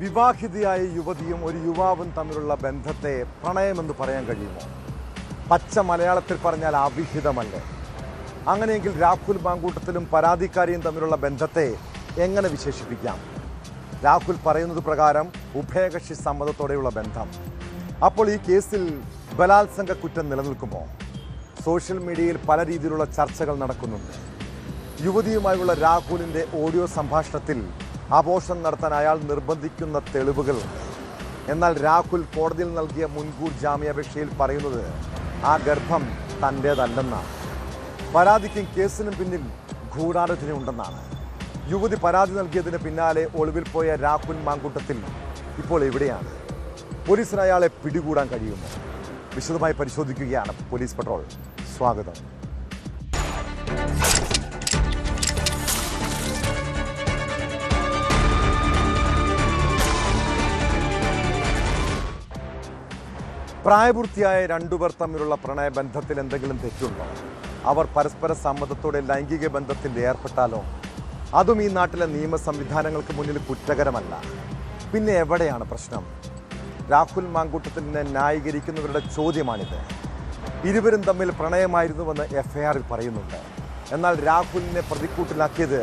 വിവാഹിതയായ യുവതിയും ഒരു യുവാവും തമ്മിലുള്ള ബന്ധത്തെ പ്രണയമെന്ന് പറയാൻ കഴിയുമോ? പച്ച മലയാളത്തിൽ പറഞ്ഞാൽ അവിഹിതമല്ലേ? അങ്ങനെയെങ്കിൽ രാഹുൽ മാങ്കൂട്ടത്തിലും പരാതിക്കാരിയും തമ്മിലുള്ള ബന്ധത്തെ എങ്ങനെ വിശേഷിപ്പിക്കാം? രാഹുൽ പറയുന്നത് പ്രകാരം ഉഭയകക്ഷി സമ്മതത്തോടെയുള്ള ബന്ധം. അപ്പോൾ ഈ കേസിൽ ബലാത്സംഗ കുറ്റം നിലനിൽക്കുമോ? സോഷ്യൽ മീഡിയയിൽ പല രീതിയിലുള്ള ചർച്ചകൾ നടക്കുന്നുണ്ട്. യുവതിയുമായുള്ള രാഹുലിൻ്റെ ഓഡിയോ സംഭാഷണത്തിൽ ആഘോഷം നടത്താൻ അയാൾ നിർബന്ധിക്കുന്ന തെളിവുകളുണ്ട്. എന്നാൽ രാഹുൽ കോടതിയിൽ നൽകിയ മുൻകൂർ ജാമ്യാപേക്ഷയിൽ പറയുന്നത് ആ ഗർഭം തൻ്റേതല്ലെന്നാണ്. പരാതിക്കും കേസിനും പിന്നിൽ ഗൂഢാലോചനയുണ്ടെന്നാണ്. യുവതി പരാതി നൽകിയതിന് പിന്നാലെ ഒളിവിൽ പോയ രാഹുൽ മാങ്കൂട്ടത്തിൽ ഇപ്പോൾ എവിടെയാണ്? പോലീസിന് അയാളെ പിടികൂടാൻ കഴിയുമോ? വിശദമായി പരിശോധിക്കുകയാണ് പോലീസ് പട്രോൾ. സ്വാഗതം. പ്രായപൂർത്തിയായ രണ്ടുപേർ തമ്മിലുള്ള പ്രണയബന്ധത്തിൽ എന്തെങ്കിലും തെറ്റുണ്ടോ? അവർ പരസ്പര സമ്മതത്തോടെ ലൈംഗിക ബന്ധത്തിൽ ഏർപ്പെട്ടാലോ? അതും ഈ നാട്ടിലെ നിയമ സംവിധാനങ്ങൾക്ക് മുന്നിൽ കുറ്റകരമല്ല. പിന്നെ എവിടെയാണ് പ്രശ്നം? രാഹുൽ മാങ്കൂട്ടത്തിനെ ന്യായീകരിക്കുന്നവരുടെ ചോദ്യമാണിത്. ഇരുവരും തമ്മിൽ പ്രണയമായിരുന്നുവെന്ന് FIRൽ പറയുന്നുണ്ട്. എന്നാൽ രാഹുലിനെ പ്രതിക്കൂട്ടിലാക്കിയത്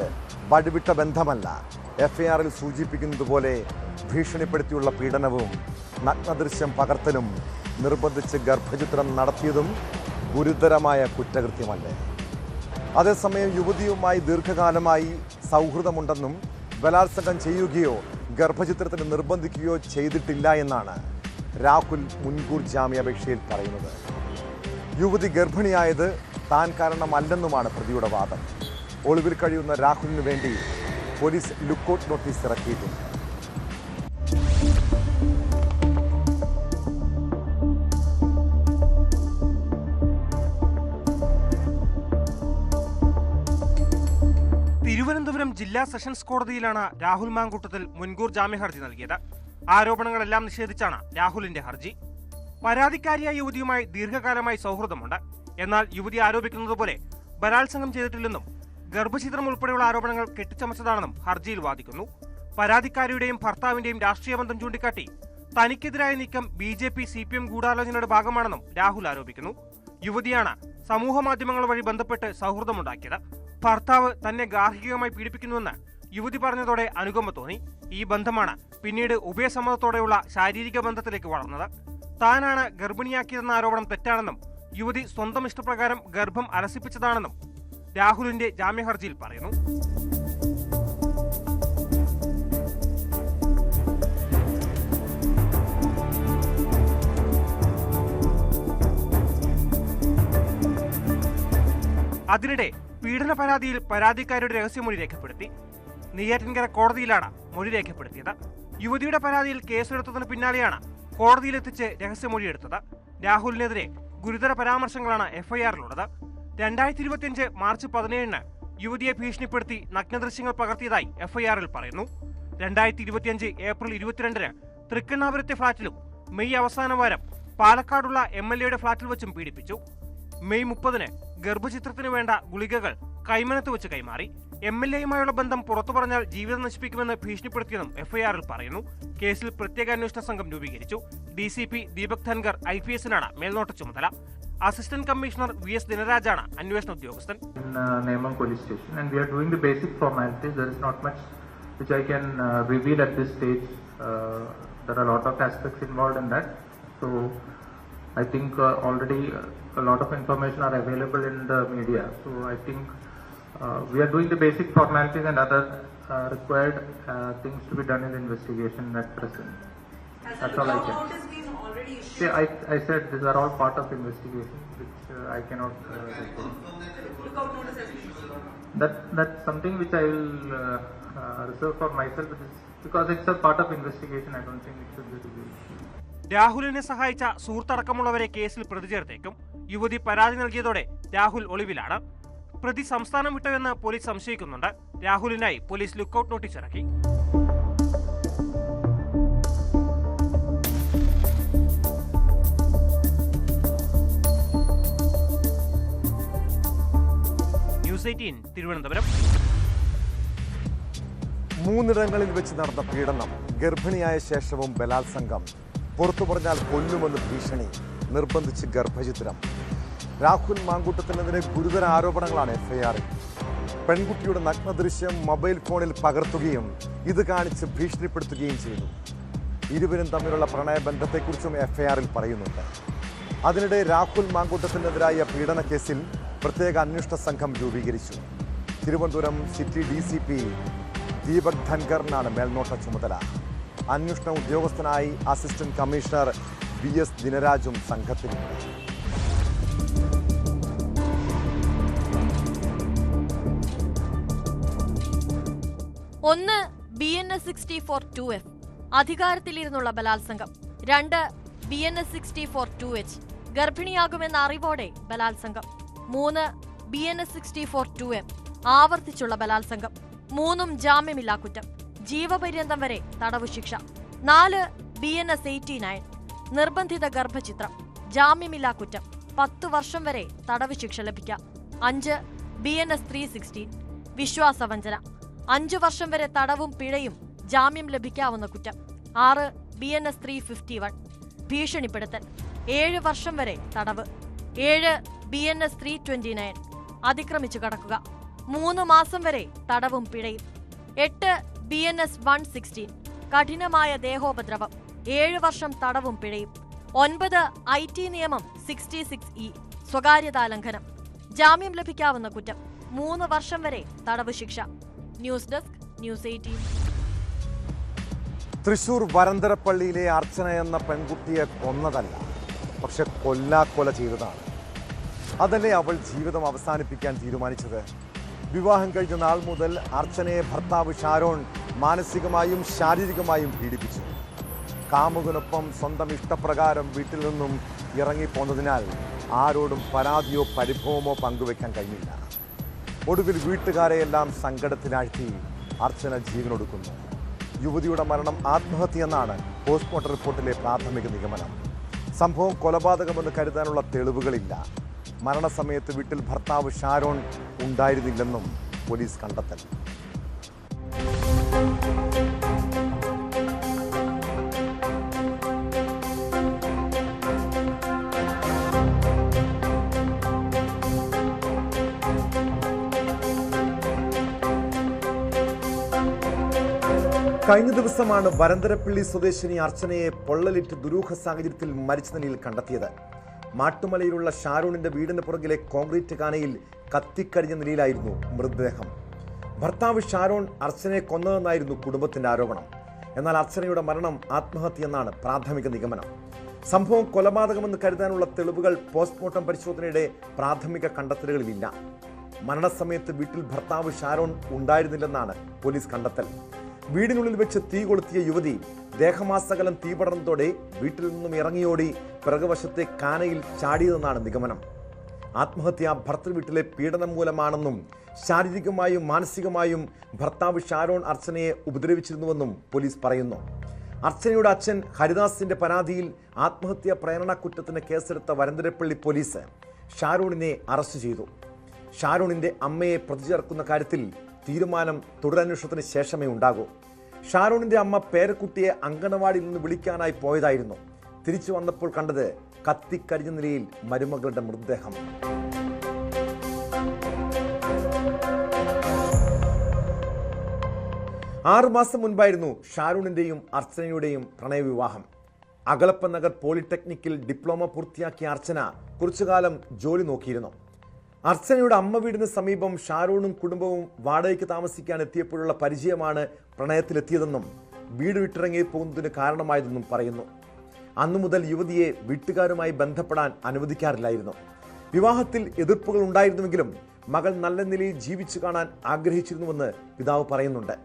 വഴിവിട്ട ബന്ധമല്ല. FIRൽ സൂചിപ്പിക്കുന്നത് പോലെ ഭീഷണിപ്പെടുത്തിയുള്ള പീഡനവും നഗ്നദൃശ്യം പകർത്തലും നിർബന്ധിച്ച് ഗർഭചിത്രം നടത്തിയതും ഗുരുതരമായ കുറ്റകൃത്യമല്ലേ? അതേസമയം യുവതിയുമായി ദീർഘകാലമായി സൗഹൃദമുണ്ടെന്നും ബലാത്സംഗം ചെയ്യുകയോ ഗർഭചിത്രത്തിന് നിർബന്ധിക്കുകയോ ചെയ്തിട്ടില്ല എന്നാണ് രാഹുൽ മുൻകൂർ ജാമ്യാപേക്ഷയിൽ പറയുന്നത്. യുവതി ഗർഭിണിയായത് താൻ കാരണമല്ലെന്നുമാണ് പ്രതിയുടെ വാദം. ഒളിവിൽ കഴിയുന്ന രാഹുലിന് വേണ്ടി പോലീസ് ലുക്കൌട്ട് നോട്ടീസ് ഇറക്കിയിട്ടുണ്ട്. തിരുവനന്തപുരം ജില്ലാ സെഷൻസ് കോടതിയിലാണ് രാഹുൽ മാങ്കൂട്ടത്തിൽ മുൻകൂർ ജാമ്യ ഹർജി നൽകിയത്. ആരോപണങ്ങളെല്ലാം നിഷേധിച്ചാണ് രാഹുലിന്റെ ഹർജി. പരാതിക്കാരിയായ യുവതിയുമായി ദീർഘകാലമായി സൗഹൃദമുണ്ട്. എന്നാൽ യുവതി ആരോപിക്കുന്നത് പോലെ ബലാത്സംഗം ചെയ്തിട്ടില്ലെന്നും ഗർഭചിത്രം ഉൾപ്പെടെയുള്ള ആരോപണങ്ങൾ കെട്ടിച്ചമച്ചതാണെന്നും ഹർജിയിൽ വാദിക്കുന്നു. പരാതിക്കാരിയുടെയും ഭർത്താവിന്റെയും രാഷ്ട്രീയ ബന്ധം ചൂണ്ടിക്കാട്ടി തനിക്കെതിരായ നീക്കം BJP CPM ഗൂഢാലോചനയുടെ ഭാഗമാണെന്നും രാഹുൽ ആരോപിക്കുന്നു. യുവതിയാണ് സമൂഹ മാധ്യമങ്ങൾ വഴി ബന്ധപ്പെട്ട് സൗഹൃദമുണ്ടാക്കിയത്. ഭർത്താവ് തന്നെ ഗാർഹികമായി പീഡിപ്പിക്കുന്നുവെന്ന് യുവതി പറഞ്ഞതോടെ അനുകമ്പ തോന്നി. ഈ ബന്ധമാണ് പിന്നീട് ഉഭയസമ്മതത്തോടെയുള്ള ശാരീരിക ബന്ധത്തിലേക്ക് വളർന്നത്. താനാണ് ഗർഭിണിയാക്കിയതെന്ന ആരോപണം തെറ്റാണെന്നും യുവതി സ്വന്തം ഇഷ്ടപ്രകാരം ഗർഭം അലസിപ്പിച്ചതാണെന്നും രാഹുലിന്റെ ജാമ്യ ഹർജിയിൽ പറയുന്നു. അതിനിടെ പീഡന പരാതിയിൽ പരാതിക്കാരുടെ രഹസ്യമൊഴി രേഖപ്പെടുത്തി. നെയ്യാറ്റിൻകര കോടതിയിലാണ് മൊഴി രേഖപ്പെടുത്തിയത്. യുവതിയുടെ പരാതിയിൽ കേസെടുത്തതിന് പിന്നാലെയാണ് കോടതിയിലെത്തിച്ച് രഹസ്യമൊഴിയെടുത്തത്. രാഹുലിനെതിരെ ഗുരുതര പരാമർശങ്ങളാണ് FIRലുള്ളത്. 2025 മാർച്ച് 17 യുവതിയെ ഭീഷണിപ്പെടുത്തി നഗ്നദൃശ്യങ്ങൾ പകർത്തിയതായി FIRൽ പറയുന്നു. 2025 ഏപ്രിൽ 22 തൃക്കണ്ണാപുരത്തെ ഫ്ളാറ്റിലും മെയ് അവസാന വാരം പാലക്കാടുള്ള MLAയുടെ ഫ്ളാറ്റിൽ വെച്ചും പീഡിപ്പിച്ചു. മെയ് 30 ഗർഭചിത്രത്തിന് വേണ്ട ഗുളികകൾ കൈമനത്ത് വെച്ച് കൈമാറി. MLAയുമായുള്ള ബന്ധം പുറത്തു പറഞ്ഞാൽ ജീവിതം നശിപ്പിക്കുമെന്ന് ഭീഷണിപ്പെടുത്തിയെന്നും FIRൽ പറയുന്നു. കേസിൽ പ്രത്യേക അന്വേഷണ സംഘം രൂപീകരിച്ചു. DCP ദീപക് ധൻകർ IPSനാണ് മേൽനോട്ട ചുമതല. അസിസ്റ്റന്റ് കമ്മീഷണർ VS ദിനരാജാണ് അന്വേഷണ ഉദ്യോഗസ്ഥൻ. Nemam police station and we are doing the basic formalities. There is not much which I can reveal at this stage. There are a lot of aspects involved in that. So I think already a lot of information are available in the media. So I think we are doing the basic formalities and other required things to be done in the investigation at present. That's all I can. See, I said these are all part of investigation, which I cannot that's something which I will reserve for myself because it's a part of investigation. I don't think it should be revealed. രാഹുലിനെ സഹായിച്ച സുഹൃത്തടക്കമുള്ളവരെ കേസിൽ പ്രതി ചേർത്തേക്കും. യുവതി പരാതി നൽകിയതോടെ രാഹുൽ ഒളിവിലാണ്. പ്രതി സംസ്ഥാനം വിട്ടുവെന്ന് police സംശയിക്കുന്നുണ്ട്. രാഹുലിനായി police lookout notice ഇറക്കി. News 18 Thiruvananthapuram. മൂന്നിടങ്ങളിൽ വെച്ച് നടന്ന പീഡനം, ഗർഭിണിയായ ശേഷവും ബലാത്സംഗം, പുറത്തു പറഞ്ഞാൽ കൊല്ലുമെന്ന് ഭീഷണി, നിർബന്ധിച്ച് ഗർഭചിത്രം. രാഹുൽ മാങ്കൂട്ടത്തിനെതിരെ ഗുരുതര ആരോപണങ്ങളാണ് എഫ്ഐആറിൽ. പെൺകുട്ടിയുടെ നഗ്നദൃശ്യം മൊബൈൽ ഫോണിൽ പകർത്തുകയും ഇത് കാണിച്ച് ഭീഷണിപ്പെടുത്തുകയും ചെയ്തു. ഇരുവരും തമ്മിലുള്ള പ്രണയബന്ധത്തെക്കുറിച്ചും എഫ്ഐആറിൽ പറയുന്നുണ്ട്. അതിനിടെ രാഹുൽ മാങ്കൂട്ടത്തിനെതിരായ പീഡന കേസിൽ പ്രത്യേക അന്വേഷണ സംഘം രൂപീകരിച്ചു. തിരുവനന്തപുരം സിറ്റി DCP ദീപക് ധൻഖറിനാണ് മേൽനോട്ട ചുമതല. അന്വേഷണ ഉദ്യോഗസ്ഥനായി അസിസ്റ്റന്റ് കമ്മീഷണർ VS ദിനരാജും സംഘത്തിലുണ്ട്. ഒന്ന് BNS 64-2F അധികാരത്തിലിരുന്നുള്ള ബലാത്സംഗം. 2 BNS 64-2H ഗർഭിണിയാകുമെന്ന അറിവോടെ ബലാത്സംഗം. 3 BNS 64-2M ആവർത്തിച്ചുള്ള ബലാത്സംഗം. 3 ജാമ്യമില്ലാ കുറ്റം, ജീവപര്യന്തം വരെ തടവു ശിക്ഷ. 4 BNS 89 നിർബന്ധിത ഗർഭചിത്രം, ജാമ്യമില്ലാ കുറ്റം, 10 വർഷം വരെ തടവു ശിക്ഷ ലഭിക്കാം. 5 BNS 316 വിശ്വാസവഞ്ചന, 5 വർഷം വരെ തടവും പിഴയും, ജാമ്യം ലഭിക്കാവുന്ന കുറ്റം. 6 BNS 351 ഭീഷണിപ്പെടുത്തൽ, 7 വർഷം വരെ തടവ്. 7 BNS 329 അതിക്രമിച്ചു കടക്കുക, 3 മാസം വരെ തടവും പിഴയും. 8 BNS 116 കഠിനമായ ദേഹോപദ്രവം, 7 വർഷം തടവും പിഴയും. 9 IT നിയമം 66E സ്വകാര്യതാ ലംഘനം, ജാമ്യം ലഭിക്കാവുന്ന കുറ്റം, 3 വർഷം വരെ തടവ് ശിക്ഷ. News desk, news 18. തൃശൂർ വരന്തരപ്പള്ളിയിലെ അർച്ചന എന്ന പെൺകുട്ടിയെ കൊന്നതല്ല, പക്ഷെ കൊല്ലാക്കൊല ചെയ്തതാണ്. അതല്ലേ അവൾ ജീവിതം അവസാനിപ്പിക്കാൻ തീരുമാനിച്ചത്. വിവാഹം കഴിഞ്ഞ നാൾ മുതൽ അർച്ചനയെ ഭർത്താവ് ഷാരോൺ മാനസികമായും ശാരീരികമായും പീഡിപ്പിച്ചു. കാമുകനൊപ്പം സ്വന്തം ഇഷ്ടപ്രകാരം വീട്ടിൽ നിന്നും ഇറങ്ങിപ്പോന്നതിനാൽ ആരോടും പരാതിയോ പരിഭവമോ പങ്കുവെക്കാൻ കഴിഞ്ഞില്ല. ഒടുവിൽ വീട്ടുകാരെയെല്ലാം സങ്കടത്തിലാഴ്ത്തി അർച്ചന ജീവനൊടുക്കുന്നു. യുവതിയുടെ മരണം ആത്മഹത്യയെന്നാണ് പോസ്റ്റ്മോർട്ടം റിപ്പോർട്ടിലെ പ്രാഥമിക നിഗമനം. സംഭവം കൊലപാതകമെന്ന് കരുതാനുള്ള തെളിവുകളില്ല. മരണസമയത്ത് വീട്ടിൽ ഭർത്താവ് ഷാരോൺ ഉണ്ടായിരുന്നില്ലെന്നും പോലീസ് കണ്ടെത്തൽ. കഴിഞ്ഞ ദിവസമാണ് വരന്തരപ്പള്ളി സ്വദേശിനി അർച്ചനയെ പൊള്ളലിറ്റ് ദുരൂഹ സാഹചര്യത്തിൽ മരിച്ച നിലയിൽ കണ്ടെത്തിയത്. മാട്ടുമലയിലുള്ള ഷാരോണിന്റെ വീടിന് പുറകിലെ കോൺക്രീറ്റ് കാനയിൽ കത്തിക്കരിഞ്ഞ നിലയിലായിരുന്നു മൃതദേഹം. ഭർത്താവ് ഷാരോൺ അർച്ചനയെ കൊന്നതെന്നായിരുന്നു കുടുംബത്തിന്റെ ആരോപണം. എന്നാൽ അർച്ചനയുടെ മരണം ആത്മഹത്യയെന്നാണ് പ്രാഥമിക നിഗമനം. സംഭവം കൊലപാതകമെന്ന് കരുതാനുള്ള തെളിവുകൾ പോസ്റ്റ്മോർട്ടം പരിശോധനയുടെ പ്രാഥമിക കണ്ടെത്തലുകളിലില്ല. മരണസമയത്ത് വീട്ടിൽ ഭർത്താവ് ഷാരോൺ ഉണ്ടായിരുന്നില്ലെന്നാണ് പോലീസ് കണ്ടെത്തൽ. വീടിനുള്ളിൽ വെച്ച് തീ കൊളുത്തിയ യുവതി ദേഹമാസകലം തീ പടർന്നതോടെ വീട്ടിൽ നിന്നും ഇറങ്ങിയോടി പിറകുവശത്തെ കാനയിൽ ചാടിയതെന്നാണ് നിഗമനം. ആത്മഹത്യ ഭർത്തൃ വീട്ടിലെ പീഡനം മൂലമാണെന്നും ശാരീരികമായും മാനസികമായും ഭർത്താവ് ഷാരോൺ അർച്ചനയെ ഉപദ്രവിച്ചിരുന്നുവെന്നും പോലീസ് പറയുന്നു. അർച്ചനയുടെ അച്ഛൻ ഹരിദാസിന്റെ പരാതിയിൽ ആത്മഹത്യാ പ്രേരണ കുറ്റത്തിന് കേസെടുത്ത വരന്തരപ്പള്ളി പോലീസ് ഷാരോണിനെ അറസ്റ്റ് ചെയ്തു. ഷാരോണിന്റെ അമ്മയെ പ്രതി ചേർക്കുന്ന കാര്യത്തിൽ തീരുമാനം തുടരന്വേഷണത്തിന് ശേഷമേ ഉണ്ടാകൂ. ഷാരോണിന്റെ അമ്മ പേരക്കുട്ടിയെ അങ്കണവാടിയിൽ നിന്ന് വിളിക്കാനായി പോയതായിരുന്നു. തിരിച്ചു വന്നപ്പോൾ കണ്ടത് കത്തിക്കരിഞ്ഞ നിലയിൽ മരുമകളുടെ മൃതദേഹം. ആറുമാസം മുൻപായിരുന്നു ഷാരോണിന്റെയും അർച്ചനയുടെയും പ്രണയവിവാഹം. അകളപ്പ നഗർ പോളിടെക്നിക്കിൽ ഡിപ്ലോമ പൂർത്തിയാക്കിയ അർച്ചന കുറച്ചുകാലം ജോലി നോക്കിയിരുന്നു. അർച്ചനയുടെ അമ്മ വീടിന് സമീപം ഷാരോണും കുടുംബവും വാടകയ്ക്ക് താമസിക്കാൻ എത്തിയപ്പോഴുള്ള പരിചയമാണ് പ്രണയത്തിലെത്തിയതെന്നും വീട് വിട്ടിറങ്ങി പോകുന്നതിന് കാരണമായതെന്നും പറയുന്നു. അന്നു മുതൽ യുവതിയെ വീട്ടുകാരുമായി ബന്ധപ്പെടാൻ അനുവദിക്കാറില്ലായിരുന്നു. വിവാഹത്തിൽ എതിർപ്പുകൾ ഉണ്ടായിരുന്നുവെങ്കിലും മകൾ നല്ല നിലയിൽ ജീവിച്ചു കാണാൻ ആഗ്രഹിച്ചിരുന്നുവെന്ന് പിതാവ് പറയുന്നുണ്ട്.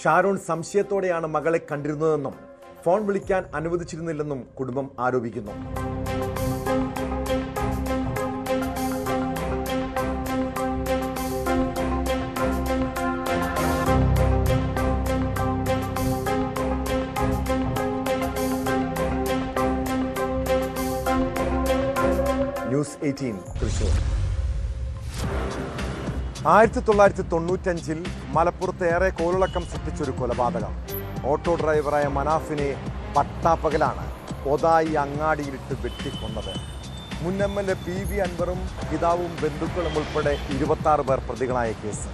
ഷാരോൺ സംശയത്തോടെയാണ് മകളെ കണ്ടിരുന്നതെന്നും ഫോൺ വിളിക്കാൻ അനുവദിച്ചിരുന്നില്ലെന്നും കുടുംബം ആരോപിക്കുന്നു. ന്യൂസ് 18 തൃശൂർ. 1995 മലപ്പുറത്ത് ഏറെ കോളിളക്കം സൃഷ്ടിച്ചൊരു കൊലപാതകം. ഓട്ടോ ഡ്രൈവറായ മനാഫിനെ പട്ടാപ്പകലാണ് ഒതായി അങ്ങാടിയിലിട്ട് വെട്ടിക്കൊന്നത്. മുൻ MLA PV അൻവറും പിതാവും ബന്ധുക്കളും ഉൾപ്പെടെ 26 പേർ പ്രതികളായ കേസ്.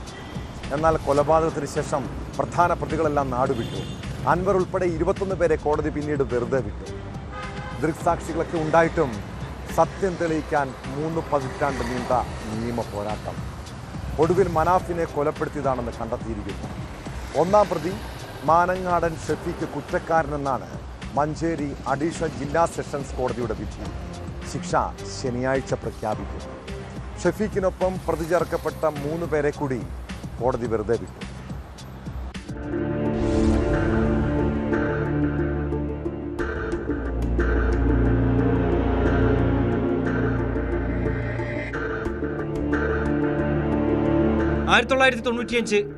എന്നാൽ കൊലപാതകത്തിന് ശേഷം പ്രധാന പ്രതികളെല്ലാം നാടുവിട്ടു. അൻവർ ഉൾപ്പെടെ 21 പേരെ കോടതി പിന്നീട് വെറുതെ വിട്ടു. ദൃക്സാക്ഷികളൊക്കെ ഉണ്ടായിട്ടും സത്യം തെളിയിക്കാൻ 3 പതിറ്റാണ്ട് നീണ്ട നിയമ പോരാട്ടം. ഒടുവിൽ മനാഫിനെ കൊലപ്പെടുത്തിയതാണെന്ന് കണ്ടെത്തിയിരിക്കുന്നു. ഒന്നാം പ്രതി മാനങ്ങാടൻ ഷെഫീക്ക് കുറ്റക്കാരനെന്നാണ് മഞ്ചേരി അഡീഷണൽ ജില്ലാ സെഷൻസ് കോടതിയുടെ വിധി. ശിക്ഷ ശനിയാഴ്ച പ്രഖ്യാപിക്കും. ഷെഫീക്കിനൊപ്പം പ്രതി ചേർക്കപ്പെട്ട 3 പേരെ കൂടി കോടതി വെറുതെ വിട്ടു.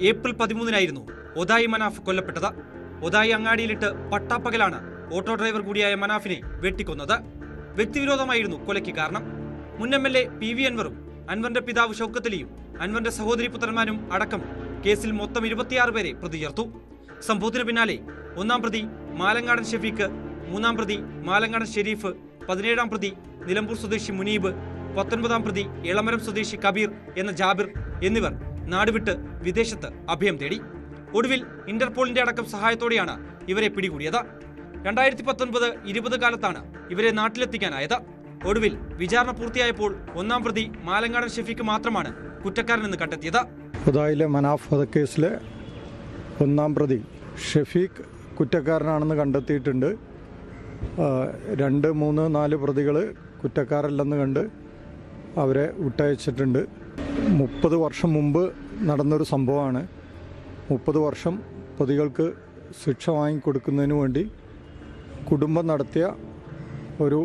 ഏപ്രിൽ 13 ഒതായി മനാഫ് കൊല്ലപ്പെട്ടത്. ഒതായി അങ്ങാടിയിലിട്ട് പട്ടാപ്പകലാണ് ഓട്ടോ ഡ്രൈവർ കൂടിയായ മനാഫിനെ വെട്ടിക്കൊന്നത്. വ്യക്തിവിരോധമായിരുന്നു കൊലയ്ക്ക് കാരണം. മുൻ MLA PV അൻവറും അൻവറിന്റെ പിതാവ് ഷൗക്കത്ത് അലിയും അൻവറിന്റെ സഹോദരി പുത്രന്മാരും അടക്കം കേസിൽ മൊത്തം 26 പേരെ പ്രതി ചേർത്തു. സംഭവത്തിന് പിന്നാലെ ഒന്നാം പ്രതി മാലങ്ങാടൻ ഷെഫീക്ക്, മൂന്നാം പ്രതി മാലങ്ങാടൻ ഷെരീഫ്, 17-ാം പ്രതി നിലമ്പൂർ സ്വദേശി മുനീബ്, 19-ാം പ്രതി എളമരം സ്വദേശി കബീർ എന്ന ജാബിർ എന്നിവർ നാടുവിട്ട് വിദേശത്ത് അഭയം തേടി. ഒടുവിൽ ഇന്റർപോളിന്റെ അടക്കം സഹായത്തോടെയാണ് ഇവരെ പിടികൂടിയത്. 2019-20 കാലത്താണ് ഇവരെ നാട്ടിലെത്തിക്കാനായത്. ഒടുവിൽ വിചാരണ പൂർത്തിയായപ്പോൾ ഒന്നാം പ്രതി മാലങ്ങാടൻ ഷെഫീക്ക് മാത്രമാണ് കുറ്റക്കാരനെന്ന് കണ്ടെത്തിയത്. ഒതായിലെ മനാഫ് വധക്കേസിലെ ഒന്നാം പ്രതി ഷെഫീഖ് കുറ്റക്കാരനാണെന്ന് കണ്ടെത്തിയിട്ടുണ്ട്. 2, 3, 4 പ്രതികൾ കുറ്റക്കാരല്ലെന്ന് കണ്ട് അവരെ വിട്ടയച്ചിട്ടുണ്ട്. 30 വർഷം മുമ്പ് നടന്നൊരു സംഭവമാണ്. 30 വർഷം പ്രതികൾക്ക് ശിക്ഷ വാങ്ങിക്കൊടുക്കുന്നതിന് വേണ്ടി കുടുംബം നടത്തിയ ഒരു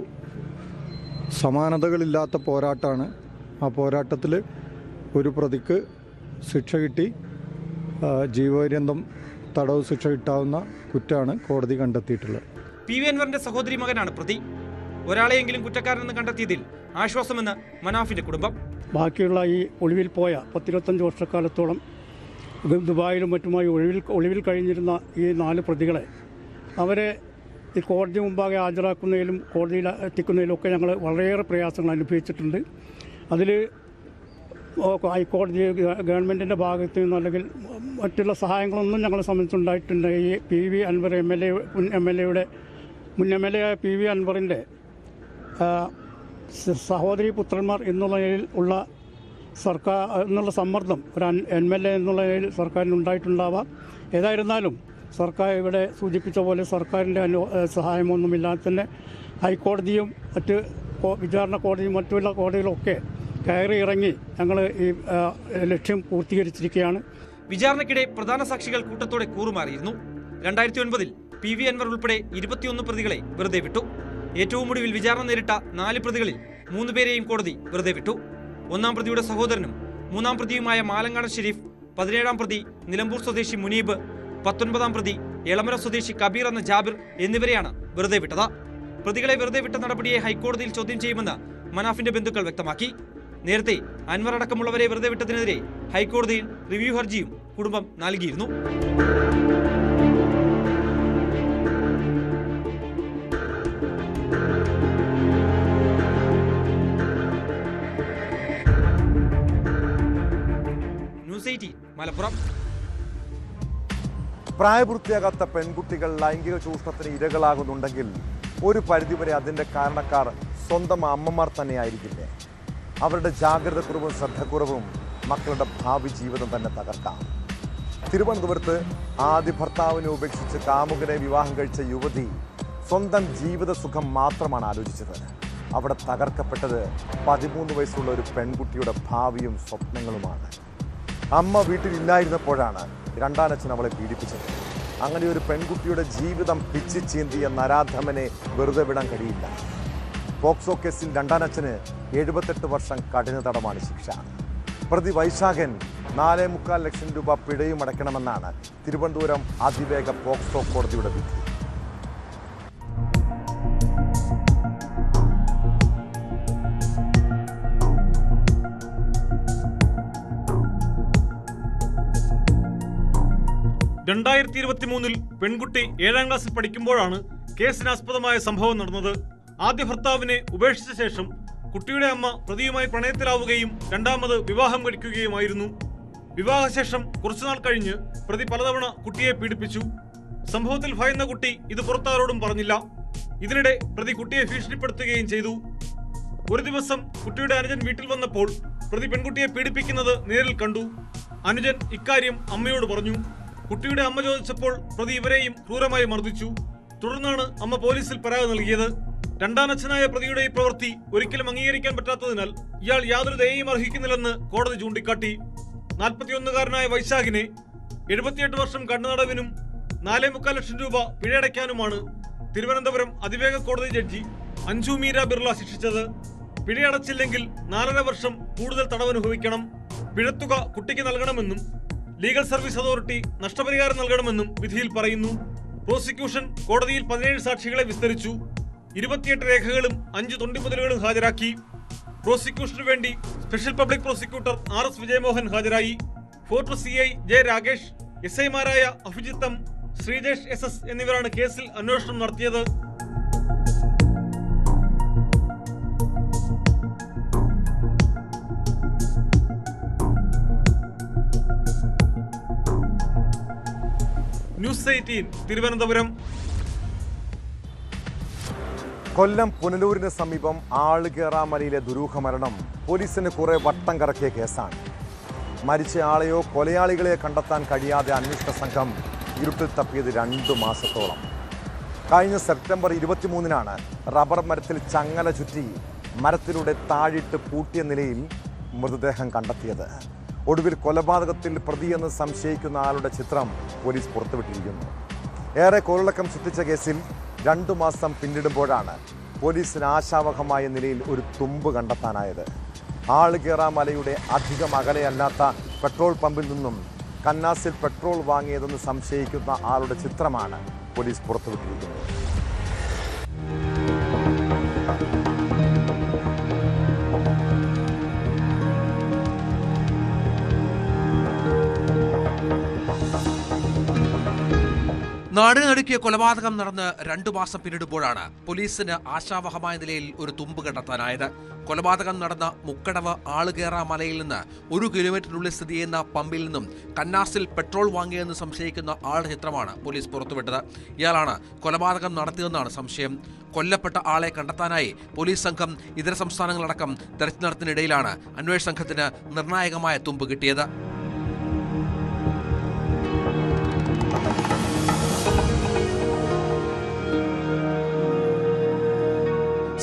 സമാനതകളില്ലാത്ത പോരാട്ടമാണ്. ആ പോരാട്ടത്തിൽ ഒരു പ്രതിക്ക് ശിക്ഷ കിട്ടി. ജീവപര്യന്തം തടവ് ശിക്ഷ കിട്ടാവുന്ന കുറ്റമാണ് കോടതി കണ്ടെത്തിയിട്ടുള്ളത്. PV അൻവറിന്റെ സഹോദരി മകനാണ് പ്രതി. ഒരാളെയെങ്കിലും കുറ്റക്കാരനെന്ന് കണ്ടെത്തിയതിൽ ആശ്വാസമെന്ന് മനാഫിന്റെ കുടുംബം. ബാക്കിയുള്ള ഈ ഒളിവിൽ പോയ 10-25 വർഷക്കാലത്തോളം ദുബായിലും മറ്റുമായി ഒളിവിൽ കഴിഞ്ഞിരുന്ന ഈ 4 പ്രതികളെ അവരെ ഈ കോടതി മുമ്പാകെ ഹാജരാക്കുന്നതിലും കോടതിയിൽ എത്തിക്കുന്നതിലുമൊക്കെ ഞങ്ങൾ വളരെയേറെ പ്രയാസങ്ങൾ അനുഭവിച്ചിട്ടുണ്ട്. അതിൽ ഹൈക്കോടതി ഗവൺമെൻറ്റിൻ്റെ ഭാഗത്തു നിന്നോ അല്ലെങ്കിൽ മറ്റുള്ള സഹായങ്ങളൊന്നും ഞങ്ങളെ സംബന്ധിച്ചുണ്ടായിട്ടുണ്ട്. ഈ PV അൻവർ മുൻ MLA PV അൻവറിൻ്റെ സഹോദരി പുത്രന്മാർ എന്നുള്ളതിൽ ഉള്ള എന്നുള്ള സമ്മർദ്ദം ഒരു MLA എന്നുള്ള നിലയിൽ സർക്കാരിനുണ്ടായിട്ടുണ്ടാവാം. ഏതായിരുന്നാലും സർക്കാർ ഇവിടെ സൂചിപ്പിച്ച പോലെ സർക്കാരിൻ്റെ സഹായമൊന്നുമില്ലാതെ തന്നെ ഹൈക്കോടതിയും മറ്റ് വിചാരണ കോടതിയും മറ്റുള്ള കോടതികളൊക്കെ കയറി ഇറങ്ങി ഞങ്ങൾ ഈ ലക്ഷ്യം പൂർത്തീകരിച്ചിരിക്കുകയാണ്. വിചാരണയ്ക്കിടെ പ്രധാന സാക്ഷികൾ കൂട്ടത്തോടെ കൂറുമാറിയിരുന്നു. 2009 PV അൻവർ ഉൾപ്പെടെ 21 പ്രതികളെ വെറുതെ വിട്ടു. ഏറ്റവും ഒടുവിൽ വിചാരണ നേരിട്ട 4 പ്രതികളിൽ 3 പേരെയും കോടതി വെറുതെ വിട്ടു. ഒന്നാം പ്രതിയുടെ സഹോദരനും മൂന്നാം പ്രതിയുമായ മാലങ്ങാടൻ ഷെരീഫ്, 17-ാം പ്രതി നിലമ്പൂർ സ്വദേശി മുനീബ്, 19-ാം പ്രതി എളമരം സ്വദേശി കബീർ എന്ന ജാബിർ എന്നിവരെയാണ് വെറുതെ വിട്ടത്. പ്രതികളെ വെറുതെ വിട്ട നടപടിയെ ഹൈക്കോടതിയിൽ ചോദ്യം ചെയ്യുമെന്ന് മനാഫിന്റെ ബന്ധുക്കൾ വ്യക്തമാക്കി. നേരത്തെ അൻവർ അടക്കമുള്ളവരെ വെറുതെ വിട്ടതിനെതിരെ ഹൈക്കോടതിയിൽ റിവ്യൂ ഹർജിയും കുടുംബം നൽകിയിരുന്നു. ന്യൂസ് 18 മലപ്പുറം. പ്രായപൂർത്തിയാകാത്ത പെൺകുട്ടികൾ ലൈംഗിക ചൂഷണത്തിന് ഇരകളാകുന്നുണ്ടെങ്കിൽ ഒരു പരിധിവരെ അതിൻ്റെ കാരണക്കാർ സ്വന്തം അമ്മമാർ തന്നെയായിരിക്കില്ലേ? അവരുടെ ജാഗ്രതക്കുറവും ശ്രദ്ധക്കുറവും മക്കളുടെ ഭാവി ജീവിതം തന്നെ തകർക്കാം. തിരുവനന്തപുരത്ത് ആദ്യ ഭർത്താവിനെ ഉപേക്ഷിച്ച് കാമുകനെ വിവാഹം കഴിച്ച യുവതി സ്വന്തം ജീവിത സുഖം മാത്രമാണ് ആലോചിച്ചത്. അവിടെ തകർക്കപ്പെട്ടത് 13 വയസ്സുള്ള ഒരു പെൺകുട്ടിയുടെ ഭാവിയും സ്വപ്നങ്ങളുമാണ്. അമ്മ വീട്ടിലില്ലായിരുന്നപ്പോഴാണ് രണ്ടാനച്ഛൻ അവളെ പീഡിപ്പിച്ചത്. അങ്ങനെ ഒരു പെൺകുട്ടിയുടെ ജീവിതം പിച്ചി ചീന്തിയ നരാധമനെ വെറുതെ വിടാൻ കഴിയില്ല. പോക്സോ കേസിൽ രണ്ടാനച്ഛന് 78 വർഷം കഠിന തടവാണ് ശിക്ഷ. പ്രതി വൈശാഖൻ 4.25 ലക്ഷം രൂപ പിഴയും അടയ്ക്കണമെന്നാണ് തിരുവനന്തപുരം അതിവേഗ പോക്സോ കോടതിയുടെ വിധി. 2023 പെൺകുട്ടി 7ാം ക്ലാസ്സിൽ പഠിക്കുമ്പോഴാണ് കേസിനാസ്പദമായ സംഭവം നടന്നത്. ആദ്യ ഭർത്താവിനെ ഉപേക്ഷിച്ച ശേഷം കുട്ടിയുടെ അമ്മ പ്രതിയുമായി പ്രണയത്തിലാവുകയും രണ്ടാമത് വിവാഹം കഴിക്കുകയുമായിരുന്നു. വിവാഹശേഷം കുറച്ചുനാൾ കഴിഞ്ഞ് പ്രതി പലതവണ കുട്ടിയെ പീഡിപ്പിച്ചു. സംഭവത്തിൽ ഭയന്ന കുട്ടി ഇത് പുറത്താരോടും പറഞ്ഞില്ല. ഇതിനിടെ പ്രതി കുട്ടിയെ ഭീഷണിപ്പെടുത്തുകയും ചെയ്തു. ഒരു ദിവസം കുട്ടിയുടെ അനുജൻ വീട്ടിൽ വന്നപ്പോൾ പ്രതി പെൺകുട്ടിയെ പീഡിപ്പിക്കുന്നത് നേരിൽ കണ്ടു. അനുജൻ ഇക്കാര്യം അമ്മയോട് പറഞ്ഞു. കുട്ടിയുടെ അമ്മ ചോദിച്ചപ്പോൾ പ്രതി ഇവരെയും ക്രൂരമായി മർദ്ദിച്ചു. തുടർന്നാണ് അമ്മ പോലീസിൽ പരാതി നൽകിയത്. രണ്ടാനച്ഛനായ പ്രതിയുടെ ഈ പ്രവൃത്തി ഒരിക്കലും അംഗീകരിക്കാൻ പറ്റാത്തതിനാൽ ഇയാൾ യാതൊരു ദയയും അർഹിക്കുന്നില്ലെന്ന് കോടതി ചൂണ്ടിക്കാട്ടി. 41-കാരനായ വൈശാഖിനെ 78 വർഷം കണ്ണുതടവിനും 4.25 ലക്ഷം രൂപ പിഴയടയ്ക്കാനുമാണ് തിരുവനന്തപുരം അതിവേഗ കോടതി ജഡ്ജി അഞ്ജു മീര ബിർള ശിക്ഷിച്ചത്. പിഴയടച്ചില്ലെങ്കിൽ 4.5 വർഷം കൂടുതൽ തടവനുഭവിക്കണം. പിഴത്തുക കുട്ടിക്ക് നൽകണമെന്നും ലീഗൽ സർവീസ് അതോറിറ്റി നഷ്ടപരിഹാരം നൽകണമെന്നും വിധിയിൽ പറയുന്നു. പ്രോസിക്യൂഷൻ കോടതിയിൽ 17 സാക്ഷികളെ വിസ്തരിച്ചു. 28 രേഖകളും 5 തൊണ്ടിമുതലുകളും ഹാജരാക്കി. പ്രോസിക്യൂഷനു വേണ്ടി special public prosecutor RS Vijayamohan ഹാജരായി. ഫോർട്ട് CI ജെ രാകേഷ്, SI-മാരായ അഭിജിത്ത് M, ശ്രീജേഷ് SS എന്നിവരാണ് കേസിൽ അന്വേഷണം നടത്തിയത്. ന്യൂസ് 18 തിരുവനന്തപുരം. കൊല്ലം പുനലൂരിന് സമീപം ആളുകേറാമലയിലെ ദുരൂഹമരണം പോലീസിന് കുറെ വട്ടം കറക്കിയ കേസാണ്. മരിച്ച ആളെയോ കൊലയാളികളെയോ കണ്ടെത്താൻ കഴിയാതെ അന്വേഷണ സംഘം ഇരുട്ടിൽ തപ്പിയത് 2 മാസത്തോളം. കഴിഞ്ഞ സെപ്റ്റംബർ 23-നാണ് റബ്ബർ മരത്തിൽ ചങ്ങല ചുറ്റി മരത്തിലൂടെ താഴിട്ട് പൂട്ടിയ നിലയിൽ മൃതദേഹം കണ്ടെത്തിയത്. ഒടുവിൽ കൊലപാതകത്തിൽ പ്രതിയെന്ന് സംശയിക്കുന്ന ആളുടെ ചിത്രം പോലീസ് പുറത്തുവിട്ടിരിക്കുന്നു. ഏറെ കോളിളക്കം സൃഷ്ടിച്ച കേസിൽ 2 മാസം പിന്നിടുമ്പോഴാണ് പോലീസിന് ആശാവഹമായ നിലയിൽ ഒരു തുമ്പ് കണ്ടെത്താനായത്. ആളുകേറാമലയുടെ അധികം അകലെയല്ലാത്ത പെട്രോൾ പമ്പിൽ നിന്നും കന്നാസിൽ പെട്രോൾ വാങ്ങിയതെന്ന് സംശയിക്കുന്ന ആളുടെ ചിത്രമാണ് പോലീസ് പുറത്തുവിട്ടിരിക്കുന്നത്. നാടിന് നടുക്കിയ കൊലപാതകം നടന്ന് 2 മാസം പിന്നിടുമ്പോഴാണ് പോലീസിന് ആശാവഹമായ നിലയിൽ ഒരു തുമ്പ് കണ്ടെത്താനായത്. കൊലപാതകം നടന്ന മുക്കടവ് ആളുകേറ മലയിൽ നിന്ന് 1 കിലോമീറ്ററിനുള്ളിൽ സ്ഥിതി ചെയ്യുന്ന പമ്പിൽ നിന്നും കന്നാസിൽ പെട്രോൾ വാങ്ങിയെന്ന് സംശയിക്കുന്ന ആളുടെ ചിത്രമാണ് പോലീസ് പുറത്തുവിട്ടത്. ഇയാളാണ് കൊലപാതകം നടത്തിയതെന്നാണ് സംശയം. കൊല്ലപ്പെട്ട ആളെ കണ്ടെത്താനായി പോലീസ് സംഘം ഇതര സംസ്ഥാനങ്ങളടക്കം തെരച്ചിൽ നടത്തുന്നതിനിടയിലാണ് അന്വേഷണ സംഘത്തിന് നിർണായകമായ തുമ്പ് കിട്ടിയത്.